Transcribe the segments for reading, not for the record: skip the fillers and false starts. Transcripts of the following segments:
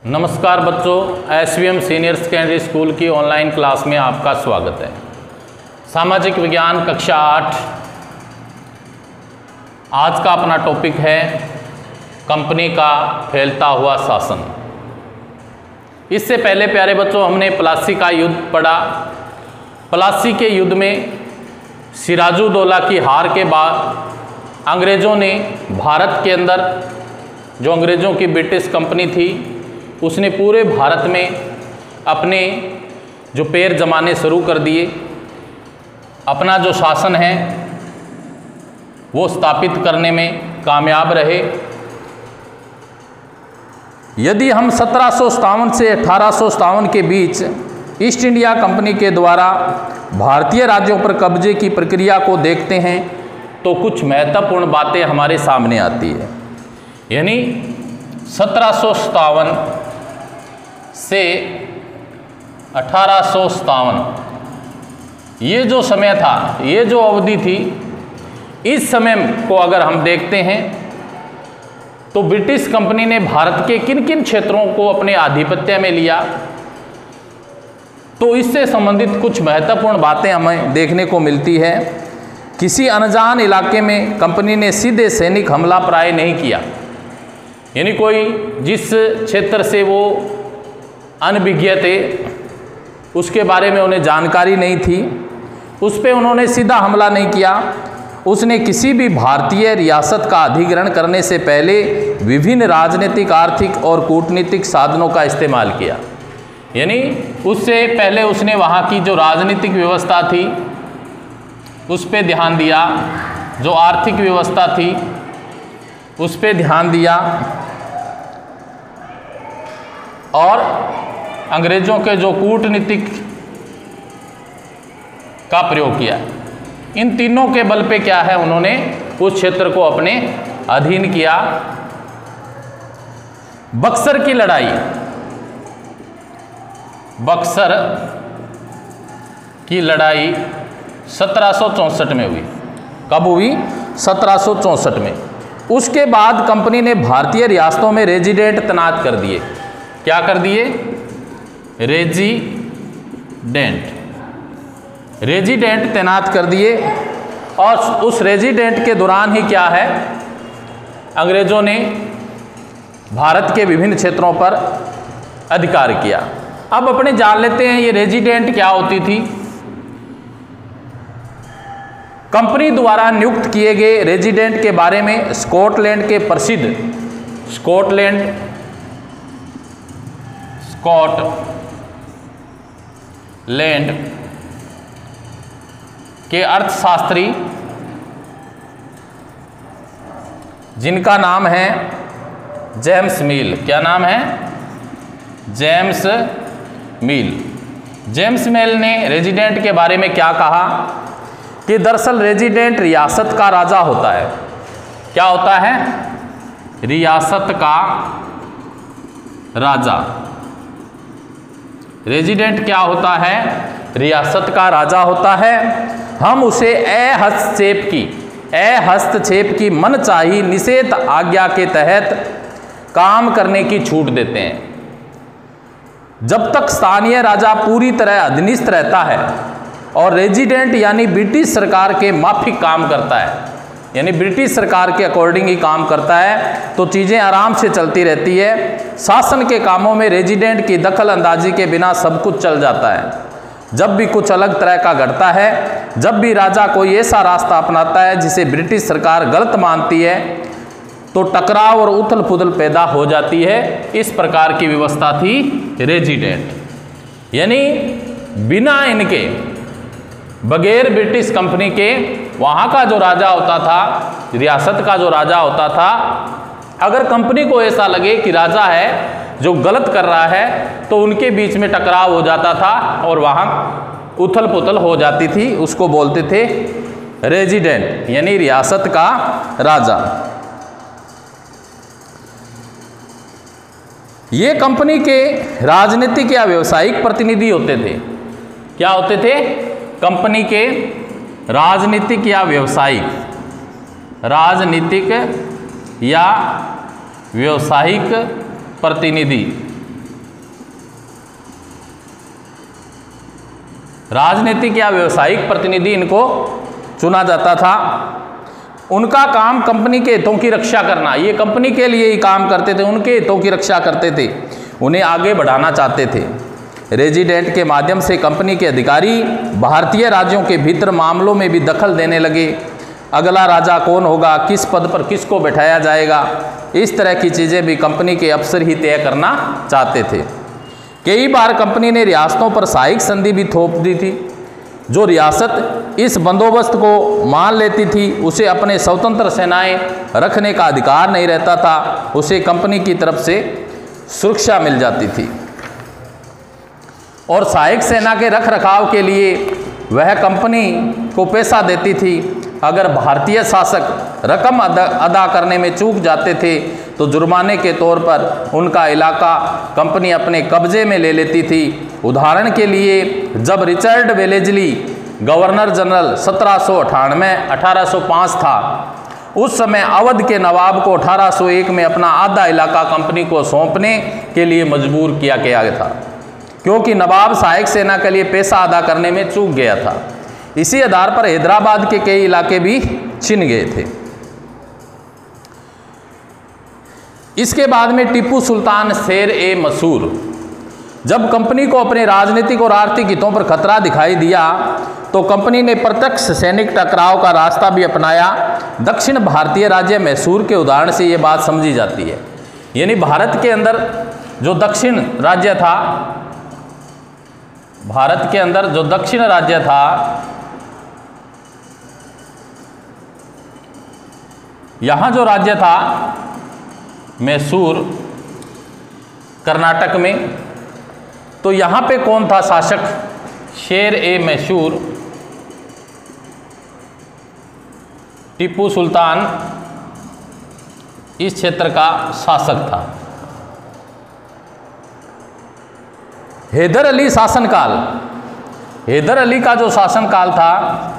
नमस्कार बच्चों, SVM senior secondary school की ऑनलाइन क्लास में आपका स्वागत है। सामाजिक विज्ञान कक्षा 8। आज का अपना टॉपिक है कंपनी का फैलता हुआ शासन। इससे पहले प्यारे बच्चों हमने प्लासी का युद्ध पढ़ा। प्लासी के युद्ध में सिराजुद्दौला की हार के बाद अंग्रेज़ों ने भारत के अंदर, जो अंग्रेज़ों की ब्रिटिश कंपनी थी, उसने पूरे भारत में अपने जो पैर जमाने शुरू कर दिए। अपना जो शासन है वो स्थापित करने में कामयाब रहे। यदि हम 1757 से 1857 के बीच ईस्ट इंडिया कंपनी के द्वारा भारतीय राज्यों पर कब्जे की प्रक्रिया को देखते हैं तो कुछ महत्वपूर्ण बातें हमारे सामने आती है। यानी 1757 से 1857 ये जो समय था, ये जो अवधि थी, इस समय को अगर हम देखते हैं तो ब्रिटिश कंपनी ने भारत के किन किन क्षेत्रों को अपने आधिपत्य में लिया, तो इससे संबंधित कुछ महत्वपूर्ण बातें हमें देखने को मिलती है। किसी अनजान इलाके में कंपनी ने सीधे सैनिक हमला प्राय नहीं किया। यानी कोई जिस क्षेत्र से वो अनभिज्ञ थे, उसके बारे में उन्हें जानकारी नहीं थी, उस पर उन्होंने सीधा हमला नहीं किया। उसने किसी भी भारतीय रियासत का अधिग्रहण करने से पहले विभिन्न राजनीतिक, आर्थिक और कूटनीतिक साधनों का इस्तेमाल किया। यानी उससे पहले उसने वहाँ की जो राजनीतिक व्यवस्था थी उस पर ध्यान दिया, जो आर्थिक व्यवस्था थी उस पर ध्यान दिया, और अंग्रेज़ों के जो कूटनीतिक का प्रयोग किया। इन तीनों के बल पे क्या है, उन्होंने उस क्षेत्र को अपने अधीन किया। बक्सर की लड़ाई, बक्सर की लड़ाई 1764 में हुई। कब हुई? 1764 में। उसके बाद कंपनी ने भारतीय रियासतों में रेजिडेंट तैनात कर दिए। क्या कर दिए? रेजिडेंट तैनात कर दिए। और उस रेजिडेंट के दौरान ही क्या है, अंग्रेज़ों ने भारत के विभिन्न क्षेत्रों पर अधिकार किया। अब अपने जान लेते हैं ये रेजिडेंट क्या होती थी। कंपनी द्वारा नियुक्त किए गए रेजिडेंट के बारे में स्कॉटलैंड के प्रसिद्ध स्कॉटलैंड के अर्थशास्त्री, जिनका नाम है जेम्स मिल। क्या नाम है? जेम्स मिल। जेम्स मिल ने रेजिडेंट के बारे में क्या कहा कि दरअसल रेजिडेंट रियासत का राजा होता है। क्या होता है? रियासत का राजा। रेजिडेंट क्या होता है? रियासत का राजा होता है। हम उसे हस्तक्षेप की मनचाही निषेध आज्ञा के तहत काम करने की छूट देते हैं, जब तक स्थानीय राजा पूरी तरह अधीनस्थ रहता है और रेजिडेंट यानी ब्रिटिश सरकार के माफिक काम करता है, यानी ब्रिटिश सरकार के अकॉर्डिंग ही काम करता है, तो चीज़ें आराम से चलती रहती है। शासन के कामों में रेजिडेंट की दखल अंदाजी के बिना सब कुछ चल जाता है। जब भी कुछ अलग तरह का घटता है, जब भी राजा कोई ऐसा रास्ता अपनाता है जिसे ब्रिटिश सरकार गलत मानती है, तो टकराव और उथल पुथल पैदा हो जाती है। इस प्रकार की व्यवस्था थी रेजिडेंट। यानी बिना इनके, बगैर ब्रिटिश कंपनी के, वहाँ का जो राजा होता था, रियासत का जो राजा होता था, अगर कंपनी को ऐसा लगे कि राजा है जो गलत कर रहा है, तो उनके बीच में टकराव हो जाता था और वहाँ उथल पुथल हो जाती थी। उसको बोलते थे रेजिडेंट, यानी रियासत का राजा। ये कंपनी के राजनीतिक या व्यवसायिक प्रतिनिधि होते थे। क्या होते थे? कंपनी के राजनीतिक या व्यावसायिक प्रतिनिधि। राजनीतिक या व्यवसायिक प्रतिनिधि इनको चुना जाता था। उनका काम कंपनी के हितों की रक्षा करना, ये कंपनी के लिए ही काम करते थे, उनके हितों की रक्षा करते थे, उन्हें आगे बढ़ाना चाहते थे। रेजिडेंट के माध्यम से कंपनी के अधिकारी भारतीय राज्यों के भीतर मामलों में भी दखल देने लगे। अगला राजा कौन होगा, किस पद पर किसको बैठाया जाएगा, इस तरह की चीज़ें भी कंपनी के अफसर ही तय करना चाहते थे। कई बार कंपनी ने रियासतों पर सहायक संधि भी थोप दी थी। जो रियासत इस बंदोबस्त को मान लेती थी उसे अपने स्वतंत्र सेनाएं रखने का अधिकार नहीं रहता था, उसे कंपनी की तरफ से सुरक्षा मिल जाती थी और सहायक सेना के रख रखाव के लिए वह कंपनी को पैसा देती थी। अगर भारतीय शासक रकम अदा करने में चूक जाते थे तो जुर्माने के तौर पर उनका इलाका कंपनी अपने कब्जे में ले लेती थी। उदाहरण के लिए जब रिचर्ड वेलेजली गवर्नर जनरल 1798-1805 था, उस समय अवध के नवाब को 1801 में अपना आधा इलाका कंपनी को सौंपने के लिए मजबूर किया गया था, क्योंकि नवाब सहायक सेना के लिए पैसा अदा करने में चूक गया था। इसी आधार पर हैदराबाद के कई इलाके भी छिन गए थे। इसके बाद में टीपू सुल्तान शेर-ए-मसूर, जब कंपनी को अपने राजनीतिक और आर्थिक हितों पर खतरा दिखाई दिया तो कंपनी ने प्रत्यक्ष सैनिक टकराव का रास्ता भी अपनाया। दक्षिण भारतीय राज्य मैसूर के उदाहरण से ये बात समझी जाती है। यानी भारत के अंदर जो दक्षिण राज्य था, भारत के अंदर जो दक्षिण राज्य था, यहाँ जो राज्य था मैसूर कर्नाटक में, तो यहाँ पे कौन था शासक? शेर-ए-मैसूर टीपू सुल्तान इस क्षेत्र का शासक था। हैदर अली शासनकाल, हैदर अली का जो शासनकाल था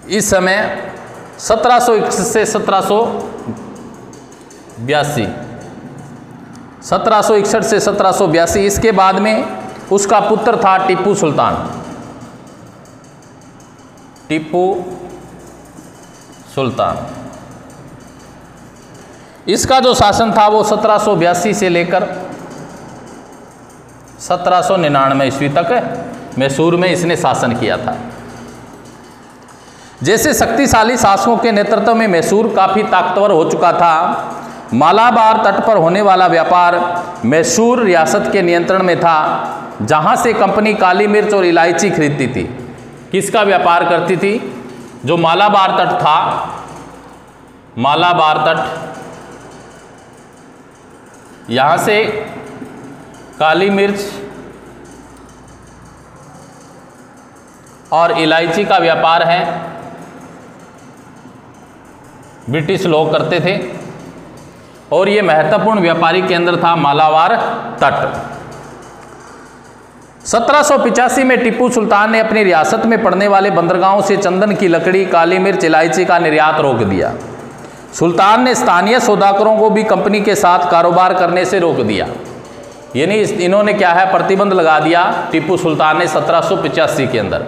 इस समय 1761 से 1782, 1761 से 1782। इसके बाद में उसका पुत्र था टीपू सुल्तान, टीपू सुल्तान। इसका जो शासन था वो 1782 से लेकर 1799 ईस्वी तक मैसूर में इसने शासन किया था। जैसे शक्तिशाली शासकों के नेतृत्व में मैसूर काफ़ी ताकतवर हो चुका था। मालाबार तट पर होने वाला व्यापार मैसूर रियासत के नियंत्रण में था, जहां से कंपनी काली मिर्च और इलायची खरीदती थी। किसका व्यापार करती थी? जो मालाबार तट था, मालाबार तट, यहाँ से काली मिर्च और इलायची का व्यापार है, ब्रिटिश लोग करते थे और ये महत्वपूर्ण व्यापारिक केंद्र था मालाबार तट। 1785 में टीपू सुल्तान ने अपनी रियासत में पड़ने वाले बंदरगाहों से चंदन की लकड़ी, काली मिर्च, इलायची का निर्यात रोक दिया। सुल्तान ने स्थानीय सौदागरों को भी कंपनी के साथ कारोबार करने से रोक दिया। यानी इन्होंने क्या है, प्रतिबंध लगा दिया टीपू सुल्तान ने 1785 के अंदर,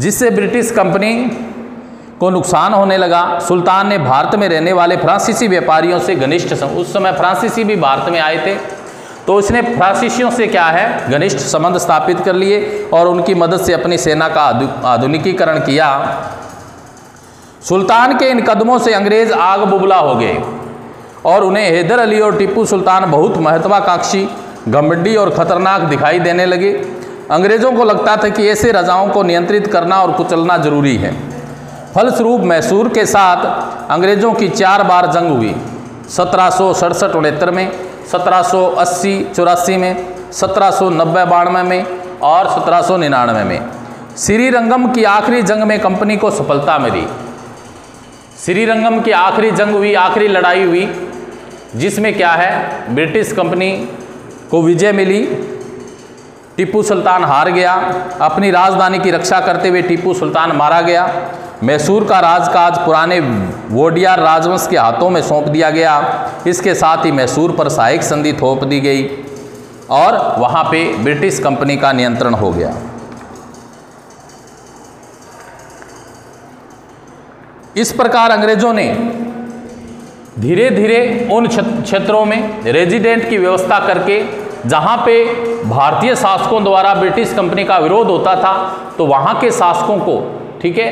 जिससे ब्रिटिश कंपनी को नुकसान होने लगा। सुल्तान ने भारत में रहने वाले फ्रांसीसी व्यापारियों से घनिष्ठ, उस समय फ्रांसीसी भी भारत में आए थे, तो इसने फ्रांसीसियों से क्या है, घनिष्ठ संबंध स्थापित कर लिए और उनकी मदद से अपनी सेना का आधुनिकीकरण किया। सुल्तान के इन कदमों से अंग्रेज आग बुबला हो गए और उन्हें हैदर अली और टीपू सुल्तान बहुत महत्वाकांक्षी, घमंडी और खतरनाक दिखाई देने लगे। अंग्रेज़ों को लगता था कि ऐसे राजाओं को नियंत्रित करना और कुचलना जरूरी है। फलस्वरूप मैसूर के साथ अंग्रेज़ों की 4 बार जंग हुई, 1767-69 में, 1780-84 में, 1790-92 में और 1799 में। श्रीरंगम की आखिरी जंग में कंपनी को सफलता मिली। श्रीरंगम की आखिरी जंग हुई, आखिरी लड़ाई हुई, जिसमें क्या है, ब्रिटिश कंपनी को विजय मिली। टीपू सुल्तान हार गया। अपनी राजधानी की रक्षा करते हुए टीपू सुल्तान मारा गया। मैसूर का राजकाज पुराने वोडियार राजवंश के हाथों में सौंप दिया गया। इसके साथ ही मैसूर पर सहायक संधि थोप दी गई और वहाँ पे ब्रिटिश कंपनी का नियंत्रण हो गया। इस प्रकार अंग्रेजों ने धीरे धीरे उन क्षेत्रों में रेजिडेंट की व्यवस्था करके, जहाँ पे भारतीय शासकों द्वारा ब्रिटिश कंपनी का विरोध होता था, तो वहाँ के शासकों को, ठीक है,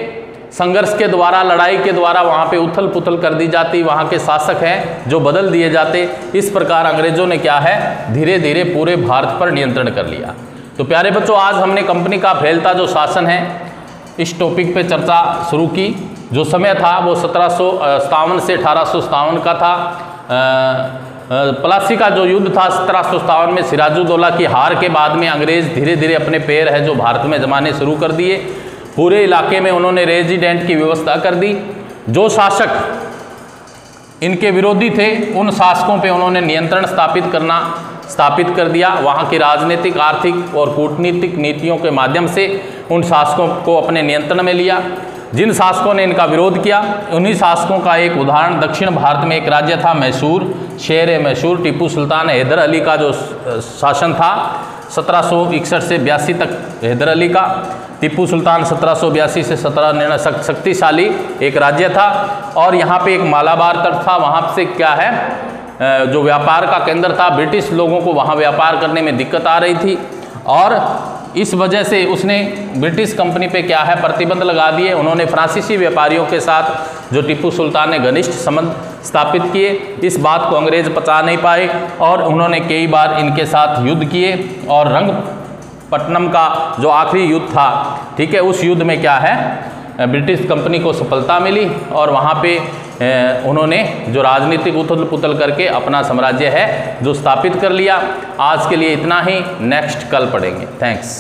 संघर्ष के द्वारा, लड़ाई के द्वारा वहाँ पे उथल पुथल कर दी जाती, वहाँ के शासक हैं जो बदल दिए जाते। इस प्रकार अंग्रेजों ने क्या है, धीरे धीरे पूरे भारत पर नियंत्रण कर लिया। तो प्यारे बच्चों, आज हमने कंपनी का फैलता जो शासन है इस टॉपिक पे चर्चा शुरू की। जो समय था वो 1757 से 1857 का था। प्लासी का जो युद्ध था 1757 में, सिराजुद्दौला की हार के बाद में अंग्रेज धीरे धीरे अपने पैर है जो भारत में जमाने शुरू कर दिए। पूरे इलाके में उन्होंने रेजिडेंट की व्यवस्था कर दी। जो शासक इनके विरोधी थे उन शासकों पे उन्होंने नियंत्रण स्थापित कर दिया। वहाँ की राजनीतिक, आर्थिक और कूटनीतिक नीतियों के माध्यम से उन शासकों को अपने नियंत्रण में लिया। जिन शासकों ने इनका विरोध किया, उन्हीं शासकों का एक उदाहरण दक्षिण भारत में एक राज्य था मैसूर, शेर मैसूर। टीपू सुल्तान हैदर अली का जो शासन था 1761 से 82 तक, हैदर अली का, टीपू सुल्तान 1782 से 1799, शक्तिशाली एक राज्य था। और यहाँ पे एक मालाबार तट था, वहाँ से क्या है, जो व्यापार का केंद्र था, ब्रिटिश लोगों को वहाँ व्यापार करने में दिक्कत आ रही थी और इस वजह से उसने ब्रिटिश कंपनी पे क्या है, प्रतिबंध लगा दिए। उन्होंने फ्रांसीसी व्यापारियों के साथ जो टीपू सुल्तान ने घनिष्ठ संबंध स्थापित किए। इस बात को अंग्रेज पचा नहीं पाए और उन्होंने कई बार इनके साथ युद्ध किए और रंगपट्टनम का जो आखिरी युद्ध था, ठीक है, उस युद्ध में क्या है, ब्रिटिश कंपनी को सफलता मिली और वहाँ पे उन्होंने जो राजनीतिक उथल पुथल करके अपना साम्राज्य है जो स्थापित कर लिया। आज के लिए इतना ही, नेक्स्ट कल पढ़ेंगे। थैंक्स।